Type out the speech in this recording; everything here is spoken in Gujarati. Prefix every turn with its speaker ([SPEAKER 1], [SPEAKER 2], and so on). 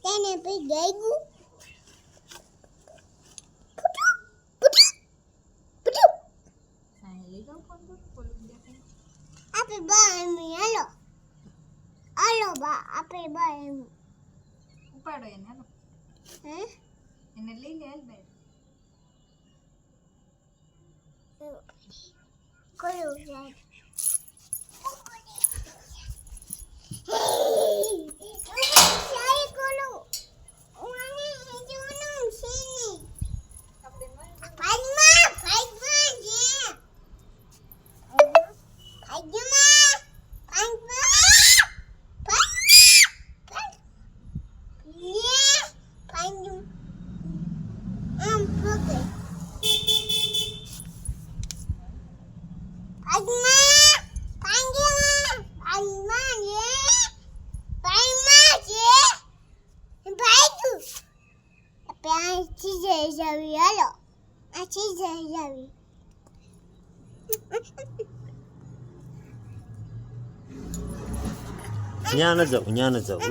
[SPEAKER 1] તેને પી ગઈ આપે બા એમ હાલો હાલો બા આપે બા એમ
[SPEAKER 2] ઉપાડો એને હાલો
[SPEAKER 1] હે
[SPEAKER 2] એને લઈ લે હાલ બાય
[SPEAKER 1] કયો યાર Hello. A cheese javi.
[SPEAKER 3] Nhà nó rộng, nhà nó rộng.